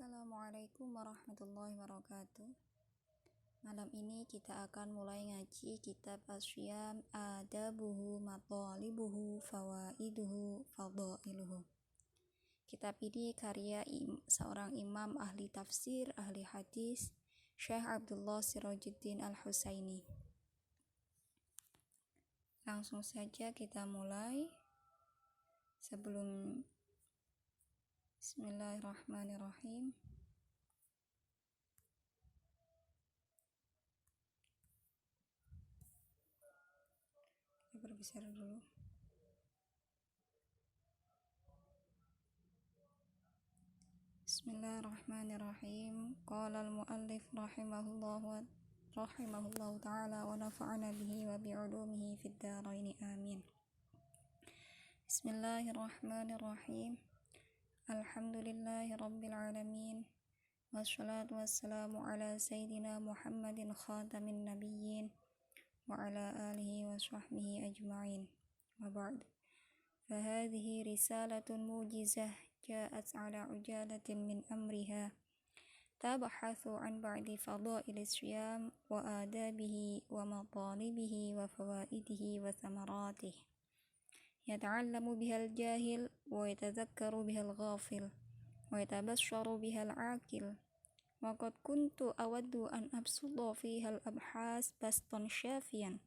Assalamualaikum warahmatullahi wabarakatuh. Malam ini kita akan mulai ngaji kitab Asyam, Adabuhu, Matalibuhu, Fawaiduhu, Fadailuhu. Kitab ini karya seorang imam ahli tafsir, ahli hadis, Syekh Abdullah Sirajuddin Al-Husaini. Langsung saja kita mulai. Sebelum Bismillahirrahmanirrahim. Kita berbicara dulu. Bismillahirrahmanirrahim. Qala al-muallif rahimahullahu ta'ala wa nafa'ana bihi wa bi'ulumihi fid dharain amin. Bismillahirrahmanirrahim. Alhamdulillahi rabbil alamin. Wassalatu wassalamu ala sayyidina Muhammadin khatamin nabiyyin wa ala alihi wa sahbihi ajma'in. Wa ba'd. Fahadhihi risalatun mujizah ja'at ala ujalatin min amriha tabahathu an ba'di fadaili siyam wa adabihi wa matalibihi wa fawaidihi wa thamaratihi yata'allamu bihal jahil wa yatadhakkaru bihal ghafil wa yatabassaru bihal aqil wa qad kuntu awaddu an absuda fiha al abhas bastan syafiyan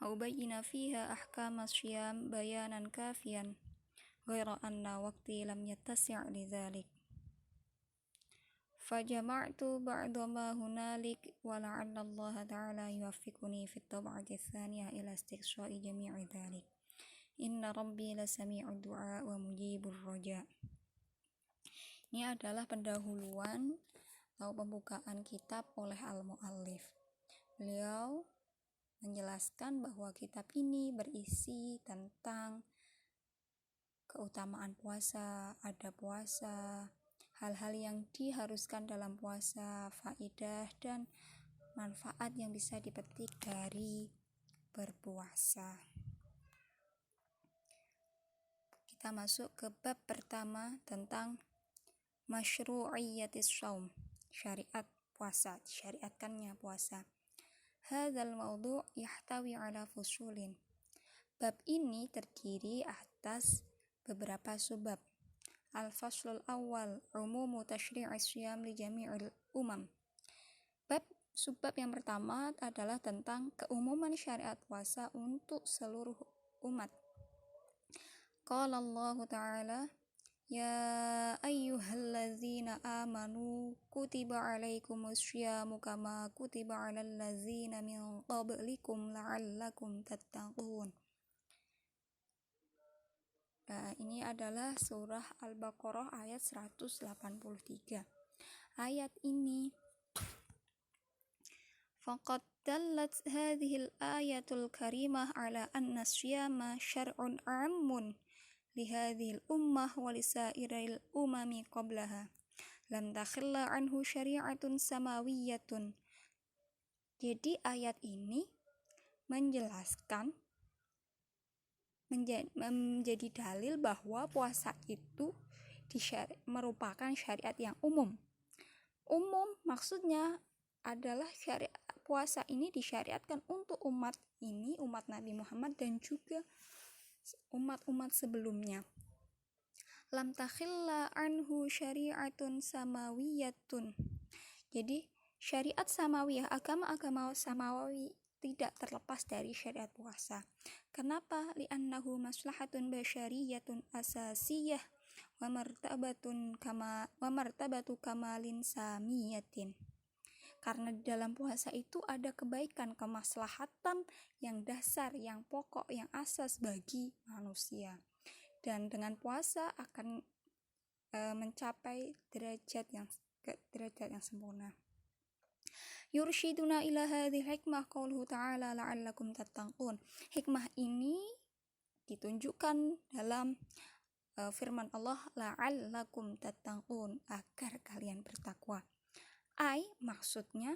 au bayyina fiha ahkam as-siyam bayanan kafiyan ghaira anna waqti lam yattasi' lidzalik fajama'tu ba'da ma hunalik wa la'alla Allah ta'ala yuwaffiquni fi at-tab'ati ats-tsaniyah ila istiqsa'i jami'i dzalik. Inna rabbi lasami'ud du'a wa mujibur raja. Ini adalah pendahuluan atau pembukaan kitab oleh al-muallif. Beliau menjelaskan bahwa kitab ini berisi tentang keutamaan puasa, adab puasa, hal-hal yang diharuskan dalam puasa, faidah dan manfaat yang bisa dipetik dari berpuasa. Kita masuk ke bab pertama tentang masyru'iyyatis shaum, syariat puasa, syariatkannya puasa. Hadzal mawdu' yahtawi ala fusulin. Bab ini terdiri atas beberapa subbab. Al-faslul awal umumu tasyri'is syiyam li jami'il umam. Subbab yang pertama adalah tentang keumuman syariat puasa untuk seluruh umat. Qala Allah Ta'ala, ya ayyuhallazina amanu kutiba alaikumus syiyamu kama kutiba alal ladzina min qablikum la'allakum tattaqun. Ini adalah surah Al-Baqarah ayat 183. Ayat ini faqad dallat hadhihi al-ayatul karimah ala anna as-siyama syar'un 'ammun li hadhihi al-ummah wa li sa'iril umami qablaha lam takhilla anhu syari'atun samawiyyatun. Jadi ayat ini menjelaskan menjadi dalil bahwa puasa itu merupakan syariat yang umum. Umum maksudnya adalah syariat puasa ini disyariatkan untuk umat ini, umat Nabi Muhammad dan juga umat-umat sebelumnya. Lam takhilla anhu syari'atun samawiyyatun. Jadi syariat samawiyah, agama-agama samawi tidak terlepas dari syariat puasa. Kenapa? Li'annahu maslahatun basyariyatun asasiyah wa martabatu kamalin samiyatin. Karena di dalam puasa itu ada kebaikan, kemaslahatan yang dasar, yang pokok, yang asas bagi manusia. Dan dengan puasa akan mencapai derajat yang sempurna. Yurshiduna ila hadhil hikmah qauluhu ta'ala la'allakum tattaqun. Hikmah ini ditunjukkan dalam firman Allah la'allakum tattaqun, agar kalian bertakwa. Maksudnya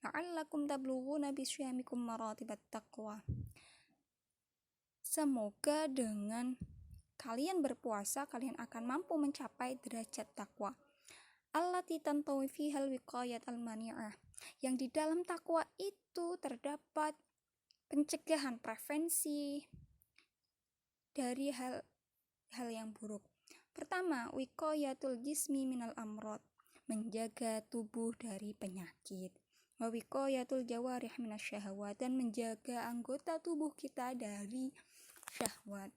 la'allakum tablughuna bisyamikum maratibat taqwa. Semoga dengan kalian berpuasa, kalian akan mampu mencapai derajat takwa. Allati tantawi fihal wiqayat al-mani'ah, yang di dalam takwa itu terdapat pencegahan, prevensi dari hal yang buruk. Pertama, wiqayatul jismi minal amrod, menjaga tubuh dari penyakit. Wa wiqayatul jawarih minasyahawat, dan menjaga anggota tubuh kita dari syahwat.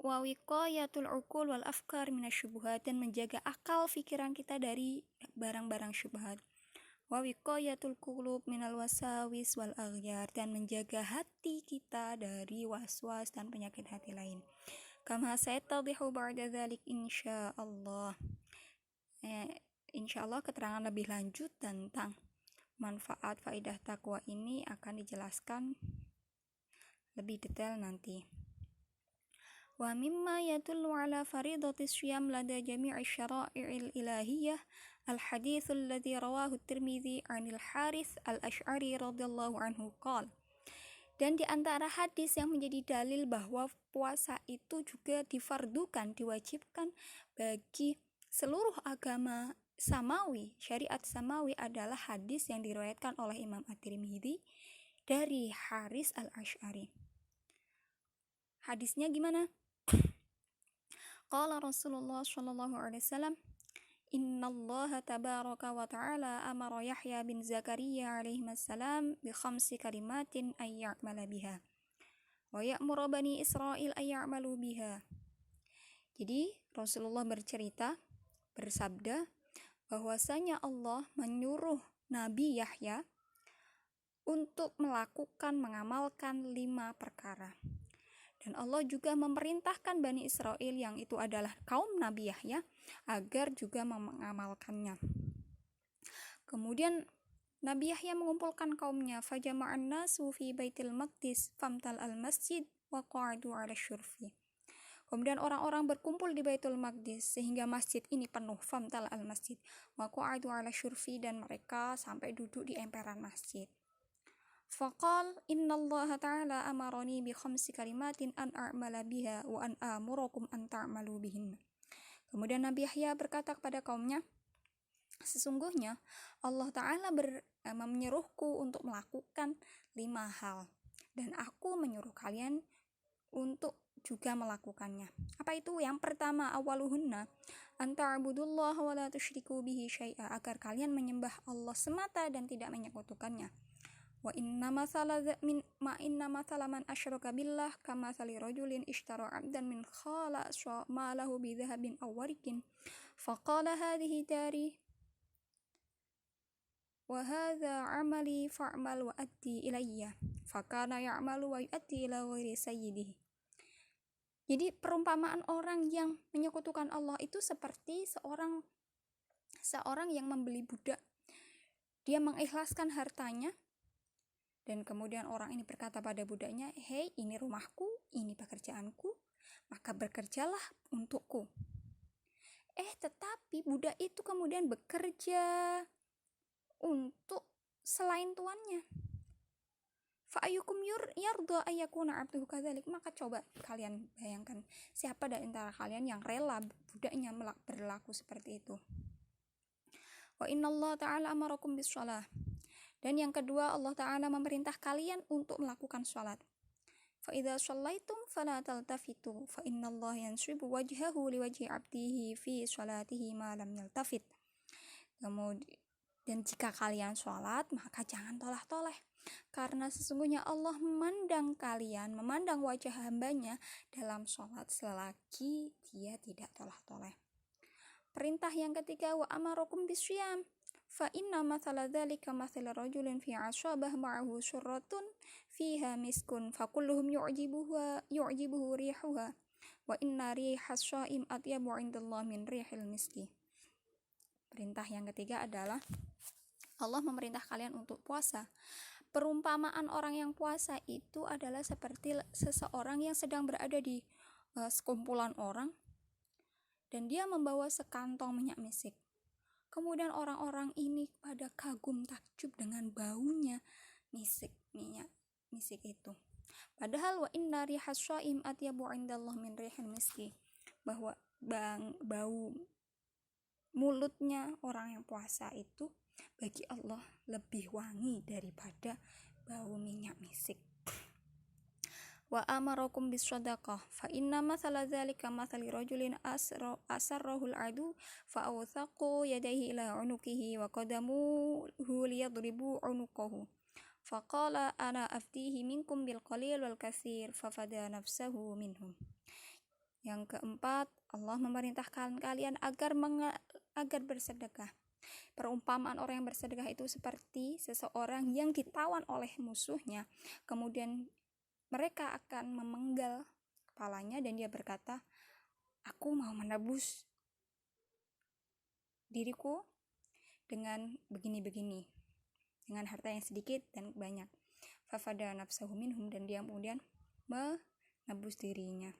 Wa wiqayatul uqul wal afkar minasyubuhat, dan menjaga akal pikiran kita dari barang-barang syubhat. Wa wiqayatul qulub minal wasawis wal aghyar, dan menjaga hati kita dari waswas dan penyakit hati lain. Kama sayatadhihu ba'da dzalik insyaallah. Insyaallah keterangan lebih lanjut tentang manfaat faidah takwa ini akan dijelaskan lebih detail nanti. Wa mimma yadullu ala faridati syiyam lada jami'i syara'i'il ilahiyah al-haditsul ladzi rawahu at-Tirmidzi 'anil Harits al-Asy'ari radhiyallahu anhu qala. Dan di antara hadis yang menjadi dalil bahwa puasa itu juga difardukan, diwajibkan bagi seluruh agama samawi, syariat samawi, adalah hadis yang diriwayatkan oleh Imam At-Tirmidzi dari Harits al-Asy'ari. Hadisnya gimana? Qala Rasulullah sallallahu alaihi wasallam, innallaha tabaraka wa ta'ala amara Yahya bin Zakaria alaihi salam bi khamsi kalimatin ay ya'mala biha wa ya'muru bani Israil ay ya'malu biha. Jadi Rasulullah bersabda bahwasanya Allah menyuruh Nabi Yahya untuk mengamalkan 5 perkara. Dan Allah juga memerintahkan Bani Israel, yang itu adalah kaum Nabi Yahya, agar juga mengamalkannya. Kemudian Nabi Yahya mengumpulkan kaumnya, fajama'an nasu fi baitil maqdis famtal al-masjid wa qa'adu 'ala syurfi. Kemudian orang-orang berkumpul di Baitul Maqdis sehingga masjid ini penuh, famtal al-masjid wa qa'adu 'ala syurfi, dan mereka sampai duduk di emperan masjid. Faqal innallaha ta'ala amarani bi khamsi kalimatin an a'mala biha wa an amurakum an ta'malu bihin. Kemudian Nabi Yahya berkata kepada kaumnya, sesungguhnya Allah Ta'ala menyuruhku untuk melakukan 5 hal, dan aku menyuruh kalian untuk juga melakukannya. Apa itu? Yang pertama, awaluhunna an ta'budullaha wa la tusyriku bihi syai'a, agar kalian menyembah Allah semata dan tidak menyekutukannya. Wa inna mathala man asyraka billah kama thali rajulin ishtara 'abdan min khala ma lahu bi dhahabin aw warikin faqala hadhihi dari wa hadha 'amali fa'mal wa addi ilayya fakana ya'malu wa yu'addi ila ghairi sayyidihi. Jadi perumpamaan orang yang menyekutukan Allah itu seperti seorang yang membeli budak. Dia mengikhlaskan hartanya, dan kemudian orang ini berkata pada budaknya, hei, ini rumahku, ini pekerjaanku, maka bekerjalah untukku. Tetapi budak itu kemudian bekerja untuk selain tuannya. Fa'ayukum yarda ayyakuna 'abduhu kadzalik. Maka coba kalian bayangkan, siapa di antara kalian yang rela budaknya berlaku seperti itu. Wa innallaha ta'ala amarakum bis-shalah. Dan yang kedua, Allah Ta'ala memerintah kalian untuk melakukan sholat. فَإِذَا شَلَّيْتُمْ فَلَا تَلْتَفِتُوا فَإِنَّ اللَّهَ يَنْصِبُ وَجْهَهُ لِوَجْهِ عَبْدِهِ فِي صَلَاتِهِ مَا لَمْ يَلْتَفِتْ. Dan jika kalian sholat, maka jangan toleh-toleh, karena sesungguhnya Allah memandang wajah hambanya dalam sholat selagi dia tidak toleh-toleh. Perintah yang ketiga, wa amarokum bisyam. Fa inna mathala dzalika mathala rajulin fi 'ashabah ma'ahu syurratun fiha miskun fa kulluhum yu'jibuhu rihuha wa inna rihas shaim atyabu 'indallah min rihil miski. Perintah yang ketiga adalah Allah memerintah kalian untuk puasa. Perumpamaan orang yang puasa itu adalah seperti seseorang yang sedang berada di sekumpulan orang, dan dia membawa sekantong minyak misik. Kemudian orang-orang ini pada kagum takjub dengan baunya minyak misik itu. Padahal wa inna rihas shaim atyabu indallah min rihil miski, bahwa bau mulutnya orang yang puasa itu bagi Allah lebih wangi daripada bau minyak misik. Wa amarakum bis shadaqah fa inna mathala dzalika mathali rajulin asarrahul adu fa awthaqu yadayhi ila unukihi wa qadamuhu liyadribu unukahu faqala ana aftihi minkum bil qalil wal katsir fafada nafsahu minhum. Yang keempat, Allah memerintahkan kalian agar bersedekah. Perumpamaan orang yang bersedekah itu seperti seseorang yang ditawan oleh musuhnya, kemudian mereka akan memenggal kepalanya dan dia berkata, aku mau menebus diriku dengan begini-begini, dengan harta yang sedikit dan banyak. Fafada nafsahu minhum, dan dia kemudian menebus dirinya.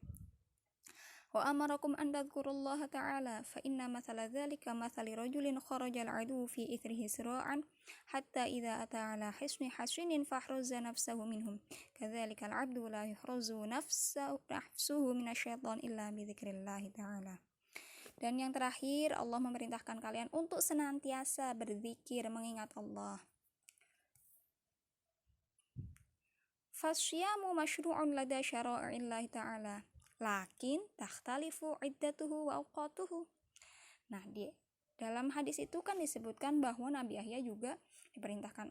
Wa amarakum an tadhkurullaha ta'ala fa inna mathala dzalika mathali rajulin kharajal adu fi ithrihi sira'an hatta idza ata ala hisni hasinin fahraza nafsahu minhum kadzalika al-'abdu la yuhrazu nafsuhu minasyaitan illa bi dzikrillah ta'ala. Dan yang terakhir, Allah memerintahkan kalian untuk senantiasa berzikir mengingat Allah. Fasyamu masyru'un lada syara'illahi ta'ala lakin takhtalifu iddatuhu wa awqatuhu. Nah, dalam hadis itu kan disebutkan bahwa Nabi Yahya juga diperintahkan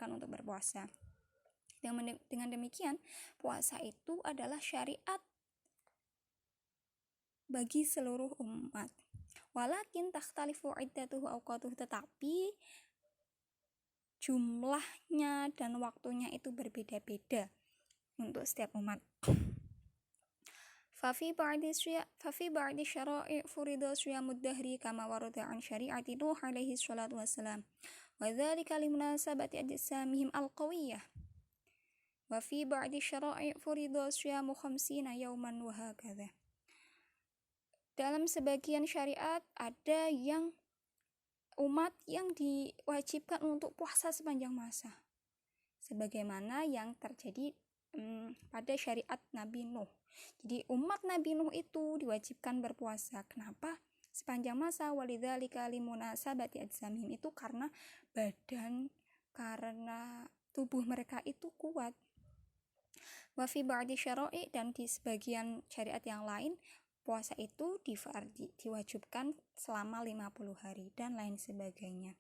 untuk berpuasa. Dengan demikian, puasa itu adalah syariat bagi seluruh umat. Walakin takhtalifu iddatuhu wa awqatuhu, tetapi jumlahnya dan waktunya itu berbeda-beda untuk setiap umat. Fafi ba'di syara'i furida syamud dahri kama warada an syari'ati Nuh alaihi salatu wassalam wa dzalika limunasabati ajsamihim alqawiyah. Wa fi ba'di syara'i furida syamu 50 yawman wa hakadha. Dalam sebagian syariat ada yang umat yang diwajibkan untuk puasa sepanjang masa, sebagaimana yang terjadi pada syariat Nabi Nuh. Jadi umat Nabi Nuh itu diwajibkan berpuasa. Kenapa? Sepanjang masa. Walidzalika limunasabati ajsamihim, itu karena tubuh mereka itu kuat. Wa fi ba'di syara'i, dan di sebagian syariat yang lain puasa itu diwajibkan selama 50 hari dan lain sebagainya.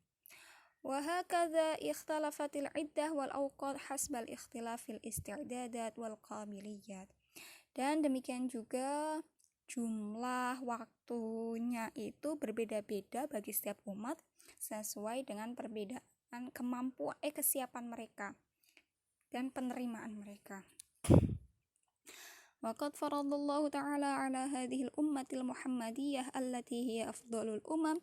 Wa hakadha ikhtalafatil iddah wal awqat hasbal ikhtilafil isti'dadat wal qabiliyat. Dan demikian juga jumlah waktunya itu berbeda-beda bagi setiap umat sesuai dengan perbedaan kesiapan mereka dan penerimaan mereka. Waqad faradallahu ta'ala ala hadhil ummatil muhammadiyah allati hiya afdalul umam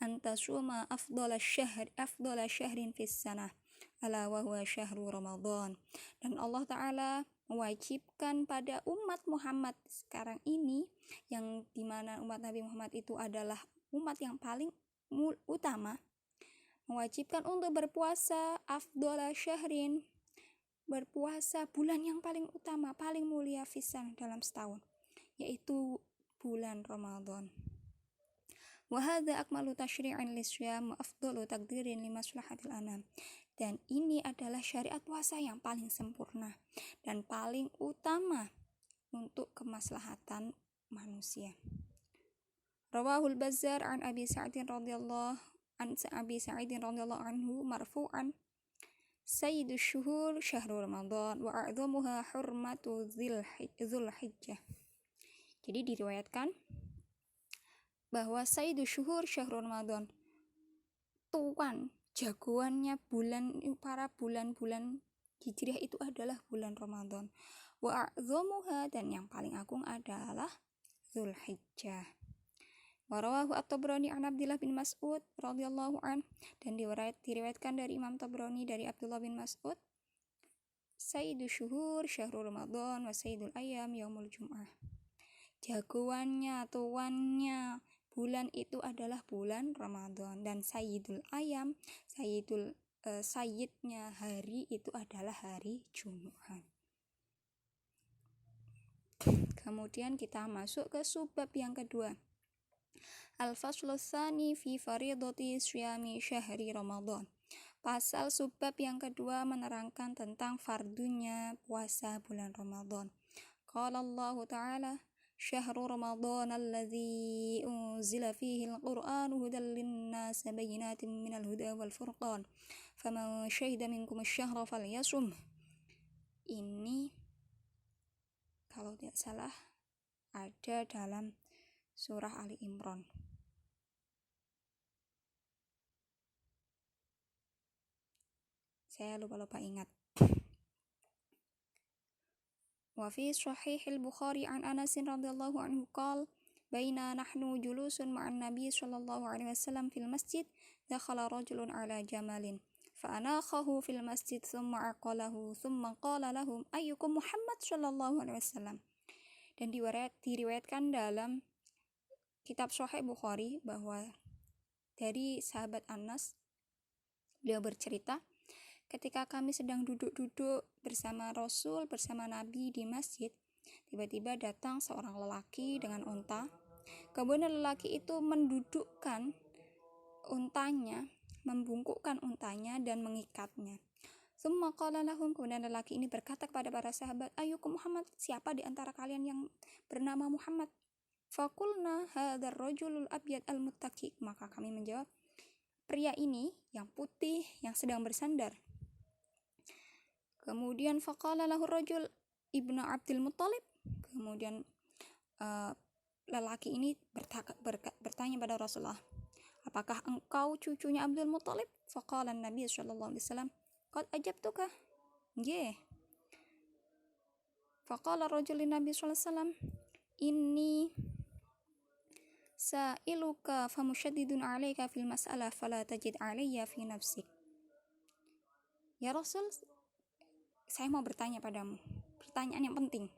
an tasuma afdala syahrin fis sanah ala wa huwa syahru Ramadan. Dan Allah Ta'ala mewajibkan pada umat Muhammad sekarang ini, yang dimana umat Nabi Muhammad itu adalah umat yang paling utama, mewajibkan untuk berpuasa afdala syahrin, berpuasa bulan yang paling utama, paling mulia fisan dalam setahun, yaitu bulan Ramadan. Wa hadza akmalu tasyri'in lisyam wa afdalu taqdirin limaslahatil anam. Dan ini adalah syariat puasa yang paling sempurna dan paling utama untuk kemaslahatan manusia. Rawahul Bazzar an Abi Sa'idin radhiyallahu anhu marfu'an Sayyidus syuhur syahrul Ramadan wa a'dhamuha hurmatu Dzulhijjah. Jadi diriwayatkan bahwa Sayyidus syuhur syahrul Ramadan, jagoannya para bulan-bulan Hijriah itu adalah bulan Ramadan. Wa a'dhamuha, dan yang paling agung adalah Dzulhijjah. Wa rawahu at-Tabrani an Abdullah bin Mas'ud radhiyallahu an, dan diriwayatkan dari Imam Tabrani dari Abdullah bin Mas'ud, Sayyidus syuhur syahrul Ramadan wa sayyidul ayyam yaumul jum'ah. Jagoannya, tuannya bulan itu adalah bulan Ramadan, dan sayyidul sayyidnya hari itu adalah hari Jumat. Kemudian kita masuk ke subbab yang kedua. Al-faslu tsani fi faridati syiyami syahri Ramadan. Pasal subbab yang kedua menerangkan tentang fardunya puasa bulan Ramadan. Qala Allah Ta'ala, syahru Ramadan alladzi unzila fihi al-Qur'anu hudan lin-nas bayyinatin minal huda wal furqan. Faman syahida minkum asy-syahra falyasum. Ini kalau tidak salah ada dalam surah Ali Imran. Saya lupa ingat. Wa fi sahih al-Bukhari an Anas radhiyallahu anhu qala baina nahnu julusun ma'an nabiy sallallahu alaihi wasallam fil masjid dakhala rajulun ala jamalin fa anakhahu fil masjid thumma aqalahu thumma qala lahum ayyukum Muhammad sallallahu alaihi wasallam. Dan diriwayatkan dalam kitab Sahih Bukhari bahwa dari sahabat Anas, beliau bercerita, ketika kami sedang duduk-duduk bersama Rasul, bersama Nabi di masjid, tiba-tiba datang seorang lelaki dengan unta. Kemudian lelaki itu mendudukkan untanya, membungkukkan untanya dan mengikatnya. Summa qala lahum, kemudian lelaki ini berkata kepada para sahabat, ayyukum Muhammad, siapa di antara kalian yang bernama Muhammad? Faqulna hadzal rajulul abyad al-muttaqi, maka kami menjawab, pria ini yang putih yang sedang bersandar. Kemudian faqala lahu rajul ibnu Abdul Muttalib, kemudian lelaki ini bertanya pada Rasulullah, apakah engkau cucunya Abdul Muttalib? Faqala Nabi sallallahu alaihi wasallam, qad ajabtuka. Nggih. Faqala rajul Nabi sallallahu alaihi wasallam, inni sa'iluka famusyaddidun 'alaika fil mas'alah fala tajid 'alayya fi nafsik. Ya Rasul, saya mau bertanya padamu pertanyaan yang penting.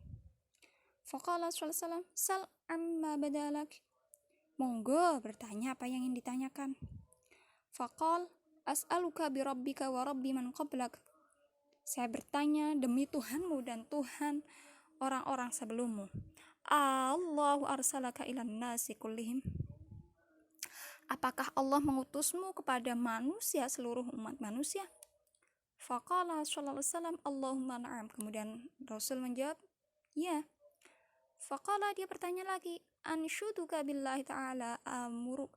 Faqala sallallahu alaihi wasallam, sal amma badalak. Monggo bertanya apa yang ingin ditanyakan. Faqal as'aluka bi rabbika wa rabbi man qablak. Saya bertanya demi Tuhanmu dan Tuhan orang-orang sebelummu. Allahu arsalaka ilan nasi kullihim. Apakah Allah mengutusmu kepada manusia, seluruh umat manusia? Faqala sallallahu alaihi wasallam, Allahumma na'am. Kemudian Rasul menjawab, ya. Faqala, dia bertanya lagi, anshuduka billahi ta'ala amuruk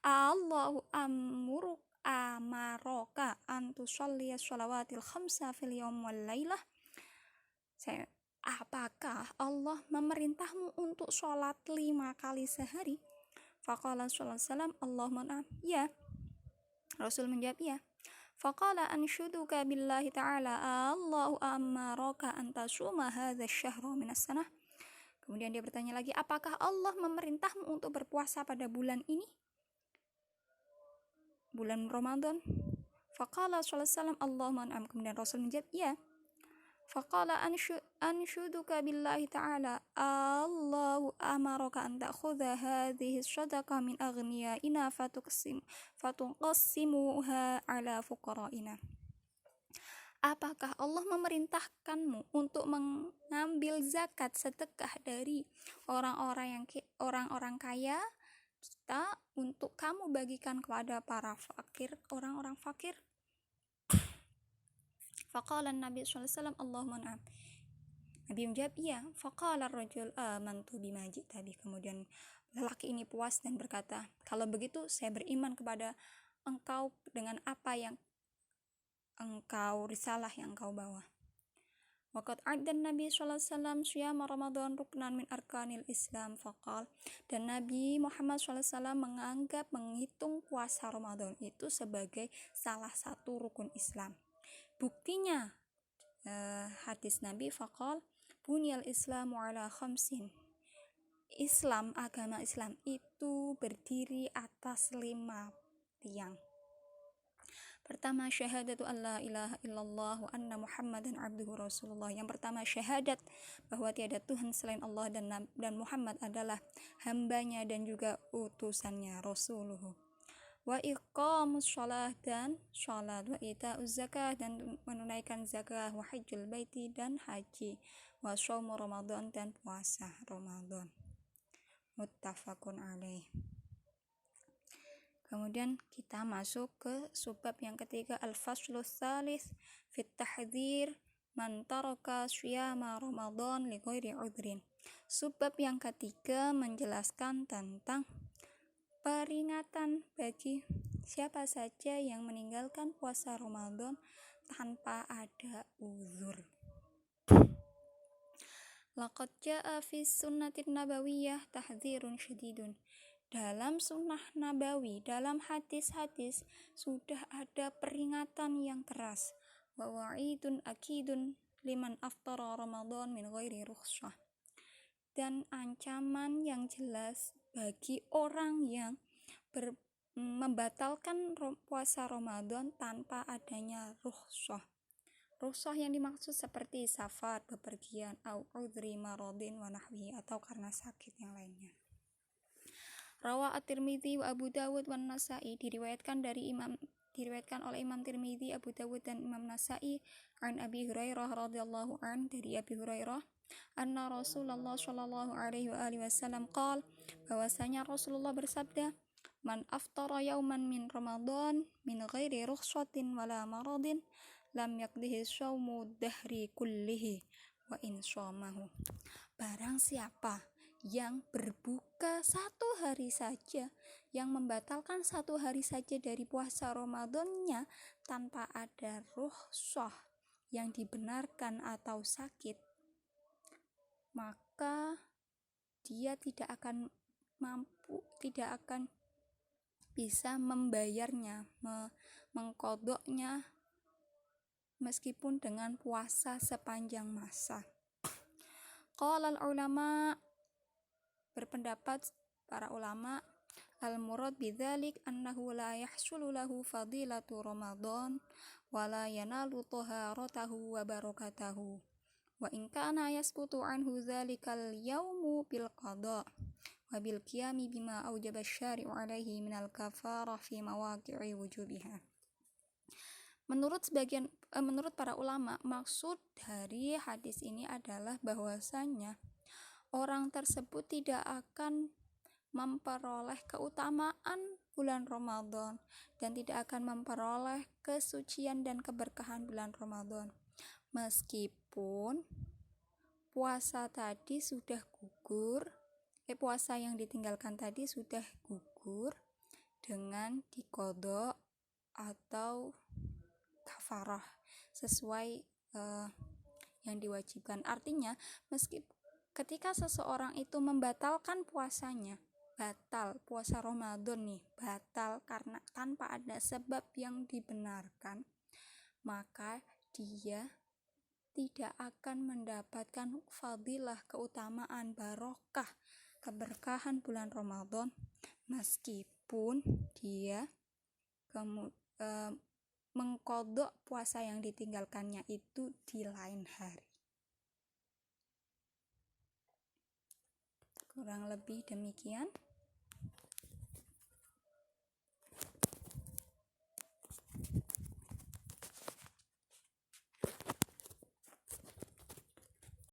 Allahu amuruk amaroka antusalliya sholawatil khamsa fil yawm wal laylah. Apakah Allah memerintahmu untuk sholat 5 kali sehari? Faqala sallallahu alaihi wasallam, Allahumma na'am. Ya. Rasul menjawab, ya. Faqala anshuduka billahi ta'ala Allahu amaraka antasuma hadha syahra minas sanah. Kemudian dia bertanya lagi, apakah Allah memerintahmu untuk berpuasa pada bulan ini? Bulan Ramadan? Faqala sallallahu alaihi wasallam, Allahumma na'am. Kemudian Rasul menjawab, ya. Faqala anshuduka billahi ta'ala Allahu amaraka an ta'khudha hadhihi shadaqah min aghniyaina fatuqassimuha ala fuqaraina. Apakah Allah memerintahkanmu untuk mengambil zakat sedekah dari orang-orang kaya kita untuk kamu bagikan kepada para fakir, orang-orang fakir? Faqala Nabi sallallahu alaihi wasallam, Allahumma na'am. Nabi menjawab, iya. Faqala ar-rajul amantu bima ji'ta bih. Kemudian lelaki ini puas dan berkata, kalau begitu saya beriman kepada engkau dengan apa yang engkau, risalah yang engkau bawa. Waqad addan Nabi sallallahu alaihi wasallam syiyama Ramadan ruknan min arkanil Islam faqal. Dan Nabi Muhammad sallallahu alaihi wasallam menghitung puasa Ramadan itu sebagai salah satu rukun Islam. Buktinya hadis Nabi faqal bunyal islamu ala khamsin. Agama Islam itu berdiri atas 5 tiang. Pertama, syahadatu an la ilaha illallah wa anna muhammadan abduhu rasulullah. Yang pertama, syahadat bahwa tiada Tuhan selain Allah dan Muhammad adalah hambanya dan juga utusannya, rasuluhu. wa iqamus shalah dan shalat, wa itauz zakah dan menunaikan zakah, wa hajjul baiti dan haji, wa shaumu ramadan dan puasa Ramadan. Muttafaqun alaih. Kemudian kita masuk ke subbab yang ketiga, al-faslus tsalits fit tahdhir man taraka syiyama Ramadan li ghairi udhrin. Subbab yang ketiga menjelaskan tentang peringatan bagi siapa saja yang meninggalkan puasa Ramadan tanpa ada uzur. Laqad jaa fi sunnatin nabawiyyah tahdzirun syadidun. Dalam sunnah nabawi, dalam hadis-hadis sudah ada peringatan yang keras. Wa wa'idun akidun liman aftara Ramadan min ghairi rukhsah. Dan ancaman yang jelas bagi orang yang membatalkan puasa Ramadan tanpa adanya rukhsah. Rukhsah yang dimaksud seperti safar, bepergian, au udhri maradin wa nahwihi, atau karena sakit yang lainnya. Rawa at-Tirmidzi wa Abu Dawud wa Nasa'i, diriwayatkan oleh Imam Tirmidzi, Abu Dawud dan Imam Nasa'i, an Abi Hurairah radhiyallahu an, dari Abi Hurairah, anna Rasulullah sallallahu alaihi wa alihi wasallam qala, bahwasanya Rasulullah bersabda, man aftara yauman min Ramadan min ghairi rukhsatin wala maradin lam yaqdihi shaumu dahri kullihi wa in shamahu. Barang siapa yang berbuka satu hari saja, yang membatalkan satu hari saja dari puasa Ramadannya tanpa ada rukhsah yang dibenarkan atau sakit, maka dia tidak akan bisa membayarnya, mengqadhanya meskipun dengan puasa sepanjang masa. Qala al-ulama, berpendapat para ulama, al-murad bidzalik annahu la yahsulu lahu fadilatu Ramadan wa la yanalu taharatahu wa barakatahu. Wa in kana yasqutu anhu dzalikal yaumu bil qada wa bil qiyami bima aujaba asy-syari'u alaihi minal kafarah fi mawaqi'i wujubiha. Menurut para ulama, maksud dari hadis ini adalah bahwasanya orang tersebut tidak akan memperoleh keutamaan bulan Ramadan dan tidak akan memperoleh kesucian dan keberkahan bulan Ramadan meskipun puasa yang ditinggalkan tadi sudah gugur dengan diqadha atau kafarah sesuai yang diwajibkan. Artinya, ketika seseorang itu membatalkan puasanya, batal puasa Ramadan nih, batal karena tanpa ada sebab yang dibenarkan, maka dia tidak akan mendapatkan fadilah, keutamaan, barokah, keberkahan bulan Ramadan meskipun dia mengqadha puasa yang ditinggalkannya itu di lain hari. Kurang lebih demikian.